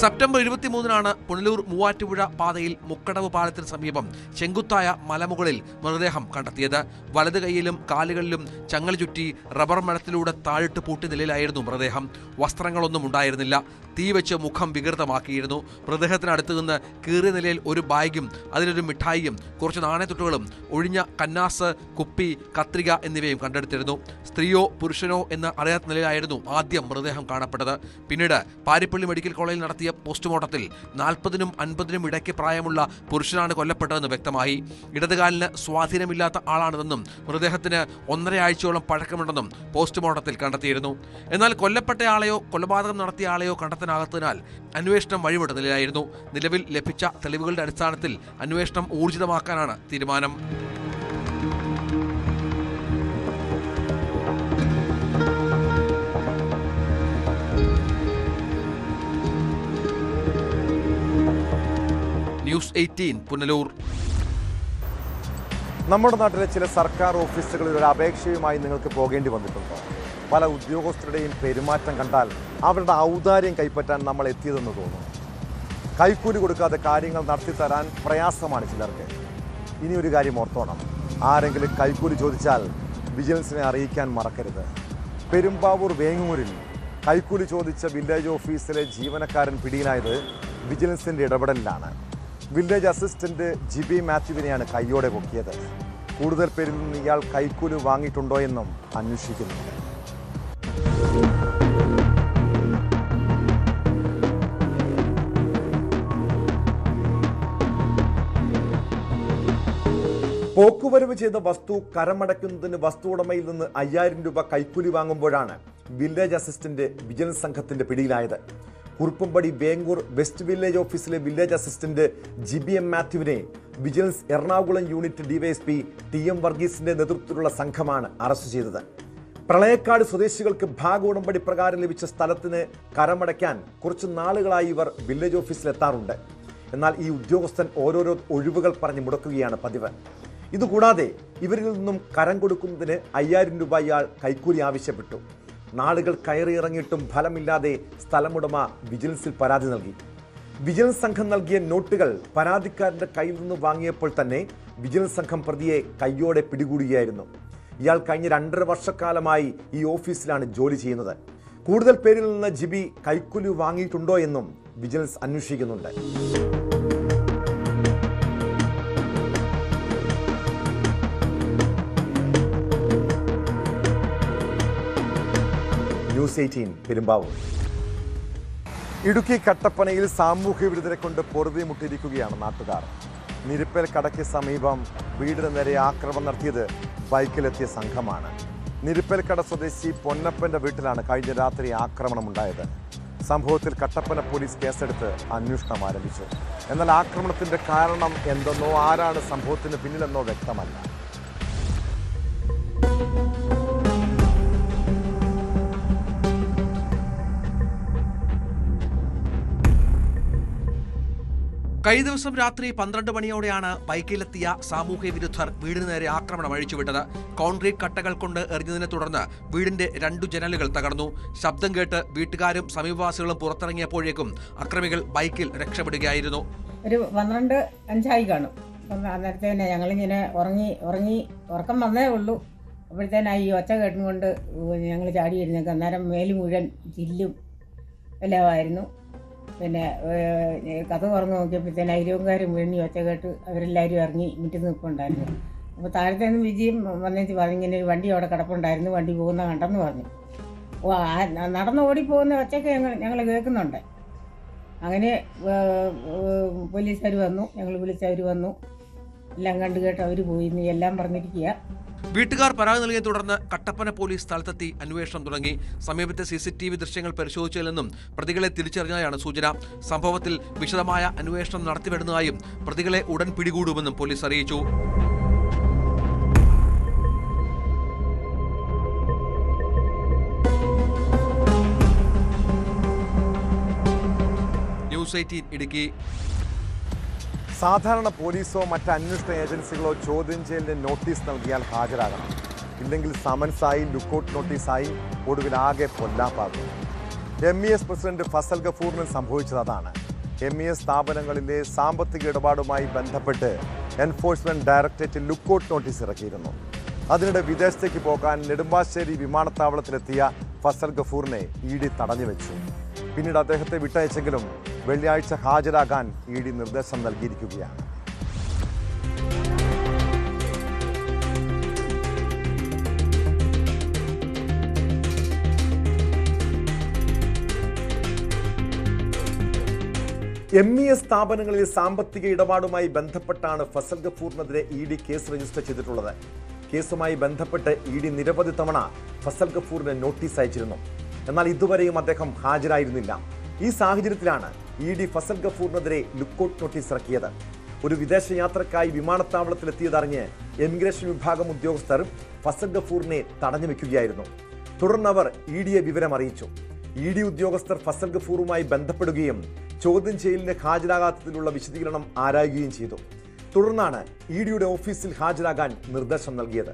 സെപ്റ്റംബർ 23-നാണ് പുനലൂർ മൂവാറ്റുപുഴ പാതയിൽ മുക്കടവ് പാലത്തിന് സമീപം ചെങ്കുത്തായ മലമുകളിൽ മൃതദേഹം കണ്ടെത്തിയത്. വലത് കൈയിലും കാലുകളിലും ചങ്ങല ചുറ്റി റബ്ബർ മരത്തിലൂടെ താഴിട്ട് പൂട്ടിയ നിലയിലായിരുന്നു മൃതദേഹം. വസ്ത്രങ്ങളൊന്നും ഉണ്ടായിരുന്നില്ല. തീ വെച്ച് മുഖം വികൃതമാക്കിയിരുന്നു. മൃതദേഹത്തിനടുത്ത് നിന്ന് കീറിയ നിലയിൽ ഒരു ബാഗും അതിലൊരു മിഠായിയും കുറച്ച് നാണയത്തുട്ടുകളും ഒഴിഞ്ഞ കന്നാസ്, കുപ്പി, കത്രിക എന്നിവയും കണ്ടെടുത്തിരുന്നു. സ്ത്രീയോ പുരുഷനോ എന്ന് അറിയാത്ത നിലയിലായിരുന്നു ആദ്യം മൃതദേഹം കാണപ്പെട്ടത്. പിന്നീട് പാരിപ്പള്ളി മെഡിക്കൽ കോളേജിൽ നടത്തിയ പോസ്റ്റ്മോർട്ടത്തിൽ 40-നും 50-നും ഇടയ്ക്ക് പ്രായമുള്ള പുരുഷനാണ് കൊല്ലപ്പെട്ടതെന്ന് വ്യക്തമായി. ഇടതുകാലിന് സ്വാധീനമില്ലാത്ത ആളാണിതെന്നും മൃതദേഹത്തിന് 1.5 ആഴ്ചയോളം പഴക്കമുണ്ടെന്നും പോസ്റ്റ്മോർട്ടത്തിൽ കണ്ടെത്തിയിരുന്നു. എന്നാൽ കൊല്ലപ്പെട്ടയാളെയോ കൊലപാതകം നടത്തിയ ആളെയോ കണ്ടെത്താനാകാത്തതിനാൽ അന്വേഷണം വഴിവിട്ട നിലയിലായിരുന്നു. നിലവിൽ ലഭിച്ച തെളിവുകളുടെ അടിസ്ഥാനത്തിൽ അന്വേഷണം ഊർജിതമാക്കാനാണ് തീരുമാനം. ന്യൂസ് 18 പുനലൂർ. നമ്മുടെ നാട്ടിലെ ചില സർക്കാർ ഓഫീസുകളിൽ ഒരു അപേക്ഷയുമായി നിങ്ങൾക്ക് പോകേണ്ടി വന്നിട്ടുണ്ടോ? പല ഉദ്യോഗസ്ഥരുടെയും പെരുമാറ്റം കണ്ടാൽ അവരുടെ ഔദാര്യം കൈപ്പറ്റാൻ നമ്മൾ എത്തിയതെന്ന് തോന്നുന്നു. കൈക്കൂലി കൊടുക്കാതെ കാര്യങ്ങൾ നടത്തിത്തരാൻ പ്രയാസമാണ് ചിലർക്ക്. ഇനി ഒരു കാര്യം ഓർത്തോണം, ആരെങ്കിലും കൈക്കൂലി ചോദിച്ചാൽ വിജിലൻസിനെ അറിയിക്കാൻ മറക്കരുത്. പെരുമ്പാവൂർ വേങ്ങൂരിൽ കൈക്കൂലി ചോദിച്ച വില്ലേജ് ഓഫീസിലെ ജീവനക്കാരൻ പിടിയിലായത് വിജിലൻസിൻ്റെ ഇടപെടലിലാണ്. വില്ലേജ് അസിസ്റ്റന്റ് ജിബി മാത്യുവിനെയാണ് കൈയോടെ പൊക്കിയത്. കൂടുതൽ പേരിൽ നിന്ന് ഇയാൾ കൈക്കൂലി വാങ്ങിയിട്ടുണ്ടോ എന്നും അന്വേഷിക്കുന്നുണ്ട്. പോക്കുവരവ് ചെയ്ത വസ്തു കരമടയ്ക്കുന്നതിന് വസ്തു ഉടമയിൽ നിന്ന് 5000 രൂപ കൈക്കൂലി വാങ്ങുമ്പോഴാണ് വില്ലേജ് അസിസ്റ്റന്റ് വിജിലൻസ് സംഘത്തിന്റെ പിടിയിലായത്. കുറുപ്പുംപടി വേങ്ങൂർ വെസ്റ്റ് വില്ലേജ് ഓഫീസിലെ വില്ലേജ് അസിസ്റ്റന്റ് GBM മാത്യുവിനെ vigilance Ernakulam unit DYSP TM വർഗീസിന്റെ നേതൃത്വത്തിലുള്ള സംഘമാണ് അറസ്റ്റ് ചെയ്തത്. പ്രളയക്കാട് സ്വദേശികൾക്ക് ഭാഗ ഉടമ്പടി പ്രകാരം ലഭിച്ച സ്ഥലത്തിന് കരമടയ്ക്കാൻ കുറച്ച് നാളുകളായി ഇവർ വില്ലേജ് ഓഫീസിലെത്താറുണ്ട്. എന്നാൽ ഈ ഉദ്യോഗസ്ഥൻ ഓരോരോ ഒഴിവുകൾ പറഞ്ഞ് മുടക്കുകയാണ് പതിവ്. ഇതുകൂടാതെ ഇവരിൽ നിന്നും കരം കൊടുക്കുന്നതിന് 5000 രൂപ ഇയാൾ കൈക്കൂലി ആവശ്യപ്പെട്ടു. നാളുകൾ കയറിയിറങ്ങിയിട്ടും ഫലമില്ലാതെ സ്ഥലമുടമ വിജിലൻസിൽ പരാതി നൽകി. വിജിലൻസ് സംഘം നൽകിയ നോട്ടുകൾ പരാതിക്കാരന്റെ കയ്യിൽ നിന്ന് വാങ്ങിയപ്പോൾ തന്നെ വിജിലൻസ് സംഘം പ്രതിയെ കയ്യോടെ പിടികൂടുകയായിരുന്നു. ഇയാൾ കഴിഞ്ഞ 2.5 വർഷക്കാലമായി ഈ ഓഫീസിലാണ് ജോലി ചെയ്യുന്നത്. കൂടുതൽ പേരിൽ നിന്ന് ജിബി കൈക്കൂലി വാങ്ങിയിട്ടുണ്ടോ എന്നും വിജിലൻസ് അന്വേഷിക്കുന്നുണ്ട്. ന്യൂസ് 18 പെരുമ്പാവൂർ. ഇടുക്കി കട്ടപ്പനയിൽ സാമൂഹ്യ വിരുദ്ധരെ കൊണ്ട് പൊറുതി മുട്ടിയിരിക്കുകയാണ് നാട്ടുകാർ. നിരപ്പേൽ കടയ്ക്ക് സമീപം വീടിന് നേരെ ആക്രമണം നടത്തിയത് ബൈക്കിലെത്തിയ സംഘമാണ്. നിരപ്പേൽ കട സ്വദേശി പൊന്നപ്പന്റെ വീട്ടിലാണ് കഴിഞ്ഞ രാത്രി ആക്രമണമുണ്ടായത്. സംഭവത്തിൽ കട്ടപ്പന പോലീസ് കേസെടുത്ത് അന്വേഷണം ആരംഭിച്ചു. എന്നാൽ ആക്രമണത്തിന്റെ കാരണം എന്തെന്നോ ആരാണ് സംഭവത്തിന് പിന്നിലെന്നോ വ്യക്തമല്ല. കഴിഞ്ഞ ദിവസം രാത്രി 12 മണിയോടെയാണ് ബൈക്കിലെത്തിയ സാമൂഹ്യ വിരുദ്ധർ വീടിന് നേരെ ആക്രമണം അഴിച്ചുവിട്ടത്. കോൺക്രീറ്റ് കട്ടകൾ കൊണ്ട് എറിഞ്ഞതിനെ തുടർന്ന് വീടിന്റെ 2 ജനലുകൾ തകർന്നു. ശബ്ദം കേട്ട് വീട്ടുകാരും സമീപവാസികളും പുറത്തിറങ്ങിയപ്പോഴേക്കും അക്രമികൾ ബൈക്കിൽ രക്ഷപ്പെടുകയായിരുന്നു. ഒരു 12:05 കാണും. അന്നേരത്തേനെ ഞങ്ങളിങ്ങനെ ഉറക്കം വന്നേ ഉള്ളൂ. അപ്പോഴത്തേനായി ഈ ഒച്ച കേട്ടുകൊണ്ട് ഞങ്ങൾ ചാടിയിരുന്നേക്ക്. അന്നേരം മേല് മുഴുവൻ ചില്ലും എല്ലാമായിരുന്നു. പിന്നെ കഥ തുറന്ന് നോക്കിയപ്പോഴത്തേന് അയൽവക്കാർ മുഴുവൻ ഒച്ച കേട്ട് അവരെല്ലാവരും ഇറങ്ങി മുറ്റത്ത് നിൽപ്പുണ്ടായിരുന്നു. അപ്പോൾ താഴത്തെ നിന്ന് വിജയം വന്നേച്ച് പറഞ്ഞു ഇങ്ങനെ ഒരു വണ്ടി അവിടെ കിടപ്പുണ്ടായിരുന്നു, വണ്ടി പോകുന്ന കണ്ടെന്ന് പറഞ്ഞു. നടന്ന് ഓടിപ്പോകുന്ന ഒച്ചയൊക്കെ ഞങ്ങൾ കേൾക്കുന്നുണ്ട്. അങ്ങനെ പോലീസുകാർ വന്നു, ഞങ്ങൾ വിളിച്ചവർ വന്നു, എല്ലാം കണ്ടു കേട്ട് അവർ പോയി എല്ലാം പറഞ്ഞിരിക്കുക. വീട്ടുകാർ പരാതി നൽകിയെ തുടർന്ന് കട്ടപ്പന പോലീസ് സ്ഥലത്തെത്തി അന്വേഷണം തുടങ്ങി. സമീപത്തെ CCTV ദൃശ്യങ്ങൾ പരിശോധിച്ചതിൽ നിന്നും പ്രതികളെ തിരിച്ചറിഞ്ഞതായാണ് സൂചന. സംഭവത്തിൽ വിശദമായ അന്വേഷണം നടത്തിവരുന്നതായും പ്രതികളെ ഉടൻ പിടികൂടുമെന്നും പോലീസ് അറിയിച്ചു. ന്യൂസ് 18 ഇടുക്കി. സാധാരണ പോലീസോ മറ്റ് അന്വേഷണ ഏജൻസികളോ ചോദ്യം ചെയ്യലിന് നോട്ടീസ് നൽകിയാൽ ഹാജരാകണം. ഇല്ലെങ്കിൽ സമൻസായി, ലുക്കൌട്ട് നോട്ടീസായി, ഒടുവിൽ ആകെ പൊല്ലാപ്പാകും. MES പ്രസിഡന്റ് ഫസൽ ഗഫൂറിന് സംഭവിച്ചത് അതാണ്. MES സ്ഥാപനങ്ങളിലെ സാമ്പത്തിക ഇടപാടുമായി ബന്ധപ്പെട്ട് എൻഫോഴ്സ്മെന്റ് ഡയറക്ടറേറ്റ് ലുക്കൌട്ട് നോട്ടീസ് ഇറക്കിയിരുന്നു. അതിനിടെ വിദേശത്തേക്ക് പോകാൻ നെടുമ്പാശ്ശേരി വിമാനത്താവളത്തിലെത്തിയ ഫസൽ ഗഫൂറിനെ ED തടഞ്ഞു വെച്ചു. പിന്നീട് അദ്ദേഹത്തെ വിട്ടയച്ചെങ്കിലും വെള്ളിയാഴ്ച ഹാജരാകാൻ ED നിർദ്ദേശം നൽകിയിരിക്കുകയാണ്. MES സ്ഥാപനങ്ങളിലെ സാമ്പത്തിക ഇടപാടുമായി ബന്ധപ്പെട്ടാണ് ഫസൽ ഗഫൂറിനെതിരെ ED കേസ് രജിസ്റ്റർ ചെയ്തിട്ടുള്ളത്. കേസുമായി ബന്ധപ്പെട്ട് ED നിരവധി തവണ ഫസൽ ഗഫൂറിന് നോട്ടീസ് അയച്ചിരുന്നു. എന്നാൽ ഇതുവരെയും അദ്ദേഹം ഹാജരായിരുന്നില്ല. ഈ സാഹചര്യത്തിലാണ് ED ഫസൽ ഗഫൂറിനെതിരെ ലുക്കൌട്ട് നോട്ടീസ് ഇറക്കിയത്. ഒരു വിദേശയാത്രക്കായി വിമാനത്താവളത്തിലെത്തിയതറിഞ്ഞ് എമിഗ്രേഷൻ വിഭാഗം ഉദ്യോഗസ്ഥർ ഫസൽ ഗഫൂറിനെ തടഞ്ഞു വെക്കുകയായിരുന്നു. തുടർന്ന് അവർ EDയെ വിവരം അറിയിച്ചു. ED ഉദ്യോഗസ്ഥർ ഫസൽ ഗഫൂറുമായി ബന്ധപ്പെടുകയും ചോദ്യം ചെയ്യലിന് ഹാജരാകാത്തതിലുള്ള വിശദീകരണം ആരായുകയും ചെയ്തു. തുടർന്നാണ് EDയുടെ ഓഫീസിൽ ഹാജരാകാൻ നിർദ്ദേശം നൽകിയത്.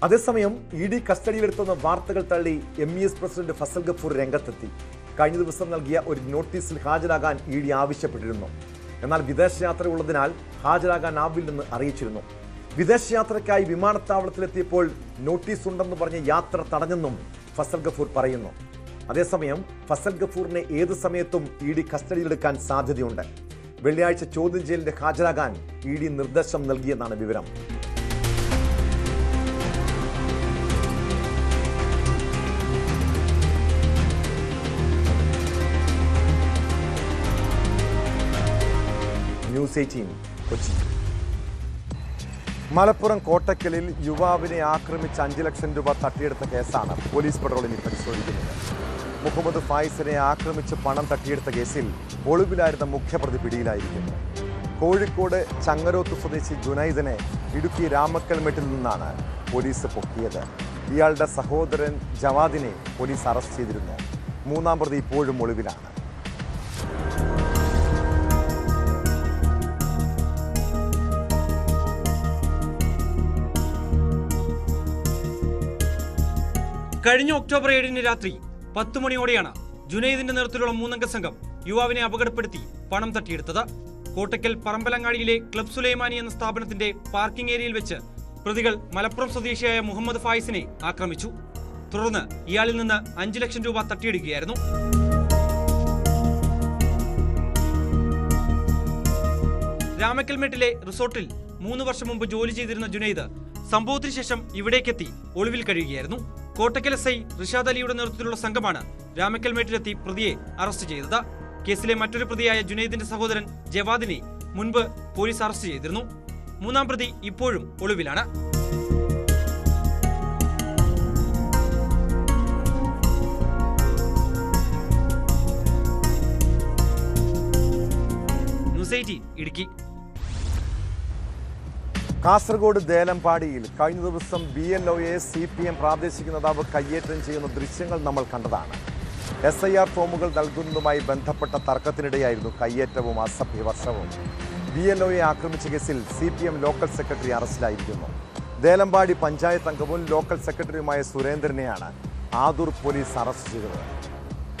അതേസമയം ED കസ്റ്റഡിയിലെടുത്തുന്ന വാർത്തകൾ തള്ളി MES പ്രസിഡന്റ് ഫസൽ ഗഫൂർ രംഗത്തെത്തി. കഴിഞ്ഞ ദിവസം നൽകിയ ഒരു നോട്ടീസിൽ ഹാജരാകാൻ ED ആവശ്യപ്പെട്ടിരുന്നു. എന്നാൽ വിദേശയാത്ര ഉള്ളതിനാൽ ഹാജരാകാനാവില്ലെന്ന് അറിയിച്ചിരുന്നു. വിദേശയാത്രയ്ക്കായി വിമാനത്താവളത്തിലെത്തിയപ്പോൾ നോട്ടീസ് ഉണ്ടെന്ന് പറഞ്ഞ് യാത്ര തടഞ്ഞെന്നും ഫസൽ ഗഫൂർ പറയുന്നു. അതേസമയം ഫസൽ ഗഫൂറിനെ ഏത് സമയത്തും ED കസ്റ്റഡിയിലെടുക്കാൻ സാധ്യതയുണ്ട്. വെള്ളിയാഴ്ച ചോദ്യം ചെയ്യലിന് ഹാജരാകാൻ ED നിർദ്ദേശം നൽകിയെന്നാണ് വിവരം. ന്യൂസ് 18 കൊച്ചി. മലപ്പുറം കോട്ടക്കലിൽ യുവാവിനെ ആക്രമിച്ച് 5 ലക്ഷം രൂപ തട്ടിയെടുത്ത കേസാണ് പോലീസ് പെട്രോളിംഗ് പരിശോധിക്കുന്നത്. മുഹമ്മദ് ഫായിസിനെ ആക്രമിച്ച് പണം തട്ടിയെടുത്ത കേസിൽ ഒളിവിലായിരുന്ന മുഖ്യപ്രതി പിടിയിലായിരിക്കുന്നു. കോഴിക്കോട് ചങ്ങരോത്ത് സ്വദേശി ജുനൈദിനെ ഇടുക്കി രാമക്കൽമേട്ടിൽ നിന്നാണ് പോലീസ് പൊക്കിയത്. ഇയാളുടെ സഹോദരൻ ജവാദിനെ പോലീസ് അറസ്റ്റ് ചെയ്തിരുന്നു. 3-ാം പ്രതി ഇപ്പോഴും ഒളിവിലാണ്. കഴിഞ്ഞ ഒക്ടോബർ 7 രാത്രി 10 മണിയോടെയാണ് ജുനൈദിന്റെ നേതൃത്വത്തിലുള്ള 3-അംഗ സംഘം യുവാവിനെ അപകടപ്പെടുത്തി പണം തട്ടിയെടുത്തത്. കോട്ടക്കൽ പറമ്പലങ്ങാടിയിലെ ക്ലബ് സുലൈമാനി എന്ന സ്ഥാപനത്തിന്റെ പാർക്കിംഗ് ഏരിയയിൽ വെച്ച് പ്രതികൾ മലപ്പുറം സ്വദേശിയായ മുഹമ്മദ് ഫായിസിനെ ആക്രമിച്ചു. തുടർന്ന് ഇയാളിൽ നിന്ന് 5 ലക്ഷം രൂപ തട്ടിയെടുക്കുകയായിരുന്നു. രാമക്കൽമേട്ടിലെ റിസോർട്ടിൽ 3 വർഷം മുമ്പ് ജോലി ചെയ്തിരുന്ന ജുനൈദ് സംഭവത്തിന് ശേഷം ഇവിടേക്കെത്തി ഒളിവിൽ കഴിയുകയായിരുന്നു. കോട്ടക്കൽ SI റിഷാദ് അലിയുടെ നേതൃത്വത്തിലുള്ള സംഘമാണ് രാമക്കൽമേട്ടിലെത്തി പ്രതിയെ അറസ്റ്റ് ചെയ്തത്. കേസിലെ മറ്റൊരു പ്രതിയായ ജുനൈദിന്റെ സഹോദരൻ ജവാദിനെ മുൻപ് പോലീസ് അറസ്റ്റ് ചെയ്തിരുന്നു. 3-ാം പ്രതി ഇപ്പോഴും ഒളിവിലാണ്. ന്യൂസ് 18 ഇടുക്കി. കാസർഗോഡ് ദേലമ്പാടിയിൽ കഴിഞ്ഞ ദിവസം BLOയെ CPM പ്രാദേശിക നേതാവ് കയ്യേറ്റം ചെയ്യുന്ന ദൃശ്യങ്ങൾ നമ്മൾ കണ്ടതാണ്. SIR ഫോമുകൾ നൽകുന്നതുമായി ബന്ധപ്പെട്ട തർക്കത്തിനിടെയായിരുന്നു കയ്യേറ്റവും അസഭ്യവർഷവും. BLOയെ ആക്രമിച്ച കേസിൽ CPM ലോക്കൽ സെക്രട്ടറി അറസ്റ്റിലായിരിക്കുന്നു. ദേലമ്പാടി പഞ്ചായത്ത് അംഗവും ലോക്കൽ സെക്രട്ടറിയുമായ സുരേന്ദ്രനെയാണ് ആദൂർ പോലീസ് അറസ്റ്റ് ചെയ്തത്.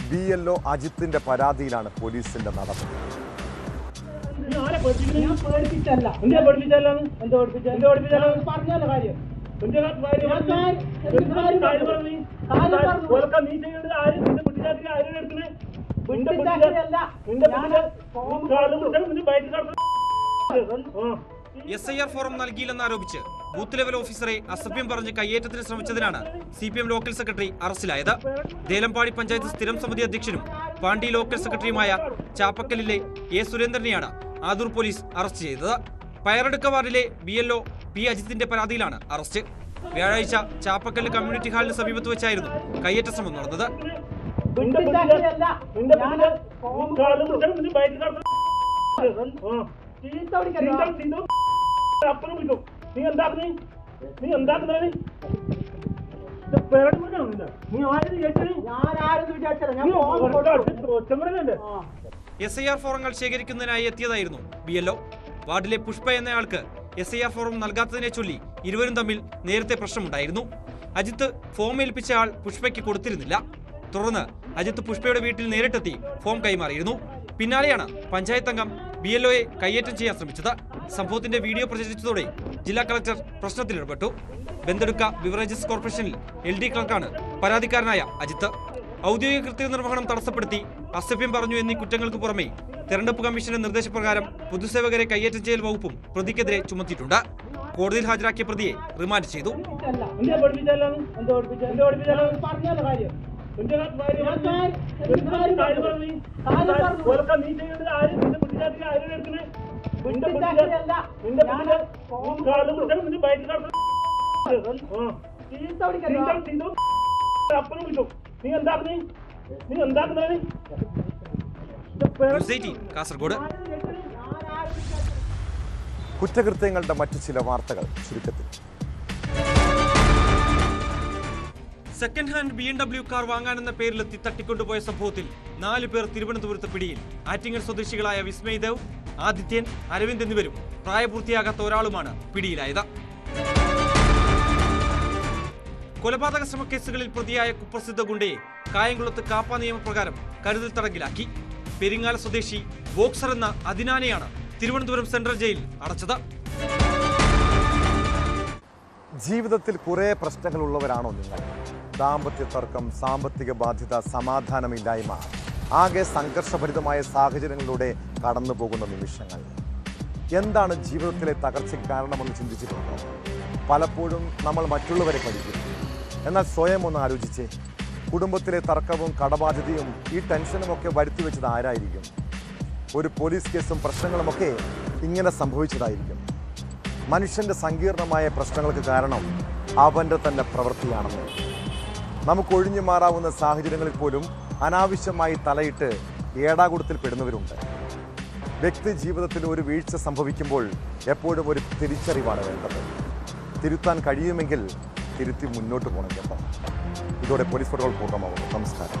BLO അജിത്തിന്റെ പരാതിയിലാണ് പോലീസിന്റെ നടപടി. SIR ഫോറം നൽകിയില്ലെന്നാരോപിച്ച് ബൂത്ത് ലെവൽ ഓഫീസറെ അസഭ്യം പറഞ്ഞ് കയ്യേറ്റത്തിന് ശ്രമിച്ചതിനാണ് CPM ലോക്കൽ സെക്രട്ടറി അറസ്റ്റിലായത്. ദേലമ്പാടി പഞ്ചായത്ത് സ്ഥിരം സമിതി അധ്യക്ഷനും പാണ്ടി ലോക്കൽ സെക്രട്ടറിയുമായ ചാപ്പക്കലിലെ A സുരേന്ദ്രനെയാണ് ആദൂർ പോലീസ് അറസ്റ്റ് ചെയ്തത്. പയറടുക്ക വാർഡിലെ BLO P അജിത്തിന്റെ പരാതിയിലാണ് അറസ്റ്റ്. വ്യാഴാഴ്ച ചാപ്പക്കല്ല് കമ്മ്യൂണിറ്റി ഹാളിന് സമീപത്ത് വെച്ചായിരുന്നു കയ്യേറ്റ ശ്രമം നടന്നത്. SIR ഫോറങ്ങൾ ശേഖരിക്കുന്നതിനായി എത്തിയതായിരുന്നു BLO. വാർഡിലെ പുഷ്പ എന്നയാൾക്ക് SIR ഫോറം നൽകാത്തതിനെ ചൊല്ലി ഇരുവരും തമ്മിൽ നേരത്തെ പ്രശ്നമുണ്ടായിരുന്നു. അജിത്ത് ഫോം ഏൽപ്പിച്ച ആൾ പുഷ്പയ്ക്ക് കൊടുത്തിരുന്നില്ല. തുടർന്ന് അജിത്ത് പുഷ്പയുടെ വീട്ടിൽ നേരിട്ടെത്തി ഫോം കൈമാറിയിരുന്നു. പിന്നാലെയാണ് പഞ്ചായത്ത് അംഗം BLOയെ കയ്യേറ്റം ചെയ്യാൻ ശ്രമിച്ചത്. സംഭവത്തിന്റെ വീഡിയോ പ്രചരിച്ചതോടെ ജില്ലാ കളക്ടർ പ്രശ്നത്തിലിടപെട്ടു. ബന്തെടുക്ക ബിവറേജസ് കോർപ്പറേഷനിൽ LD ക്ലർക്കാണ് പരാതിക്കാരനായ അജിത്ത്. ഔദ്യോഗിക കൃത്യനിർവഹണം തടസ്സപ്പെടുത്തി, അസഭ്യം പറഞ്ഞു എന്നീ കുറ്റങ്ങൾക്ക് പുറമെ തെരഞ്ഞെടുപ്പ് കമ്മീഷന്റെ നിർദ്ദേശപ്രകാരം പൊതുസേവകരെ കയ്യേറ്റം ചെയ്യൽ വകുപ്പും പ്രതിക്കെതിരെ ചുമത്തിയിട്ടുണ്ട്. കോടതിയിൽ ഹാജരാക്കിയ പ്രതിയെ റിമാൻഡ് ചെയ്തു. കാസർഗോഡ്. കുറ്റകൃത്യങ്ങളുടെ മറ്റു ചില വാർത്തകൾ ചുരുക്കത്തിൽ. സെക്കൻഡ് ഹാൻഡ് BMW കാർ വാങ്ങാനെന്ന പേരിലെത്തി തട്ടിക്കൊണ്ടുപോയ സംഭവത്തിൽ 4 പേർ തിരുവനന്തപുരത്ത് പിടിയിൽ. ആറ്റിങ്ങൽ സ്വദേശികളായ വിസ്മയ് ദേവ്, ആദിത്യൻ, അരവിന്ദ് എന്നിവരും പ്രായപൂർത്തിയാകാത്ത ഒരാളുമാണ് പിടിയിലായത്. കൊലപാതക ശ്രമക്കേസുകളിൽ പ്രതിയായ കുപ്രസിദ്ധ ഗുണ്ടയെ കായംകുളത്ത് കാപ്പ നിയമപ്രകാരം കരുതൽ തടങ്കിലാക്കി. പെരിങ്ങാല സ്വദേശി ബോക്സർ എന്ന അദിനാനെയാണ് തിരുവനന്തപുരം സെൻട്രൽ ജയിലിൽ അടച്ചത്. ജീവിതത്തിൽ കുറേ പ്രശ്നങ്ങളുള്ളവരാണോ നിങ്ങൾ? ദാമ്പത്യ തർക്കം, സാമ്പത്തിക ബാധ്യത, സമാധാനമില്ലായ്മ, ആകെ സംഘർഷഭരിതമായ സാഹചര്യങ്ങളിലൂടെ കടന്നു പോകുന്ന നിമിഷങ്ങൾ. എന്താണ് ജീവിതത്തിലെ തകർച്ചയ്ക്ക് കാരണമെന്ന് ചിന്തിച്ചിട്ടുണ്ടോ? പലപ്പോഴും നമ്മൾ മറ്റുള്ളവരെ പഠിക്കുന്നു. എന്നാൽ സ്വയം ഒന്ന് ആലോചിച്ചേ. കുടുംബത്തിലെ തർക്കവും കടബാധ്യതയും ഈ ടെൻഷനുമൊക്കെ വരുത്തി വെച്ചത് ആരായിരിക്കും? ഒരു പോലീസ് കേസും പ്രശ്നങ്ങളുമൊക്കെ ഇങ്ങനെ സംഭവിച്ചതായിരിക്കും. മനുഷ്യൻ്റെ സങ്കീർണമായ പ്രശ്നങ്ങൾക്ക് കാരണം അവൻ്റെ തന്നെ പ്രവൃത്തിയാണെന്ന്. നമുക്ക് ഒഴിഞ്ഞു മാറാവുന്ന സാഹചര്യങ്ങളിൽ പോലും അനാവശ്യമായി തലയിട്ട് ഏടാകൂടത്തിൽ പെടുന്നവരുണ്ട്. വ്യക്തി ജീവിതത്തിൽ ഒരു വീഴ്ച സംഭവിക്കുമ്പോൾ എപ്പോഴും ഒരു തിരിച്ചറിവാണ് വേണ്ടത്. തിരുത്താൻ കഴിയുമെങ്കിൽ തിരുത്തി മുന്നോട്ട് പോകണം കേട്ടോ. ഇതോടെ പോലീസ് പട്രോൾ പൂർണ്ണമാകുന്നു. നമസ്കാരം.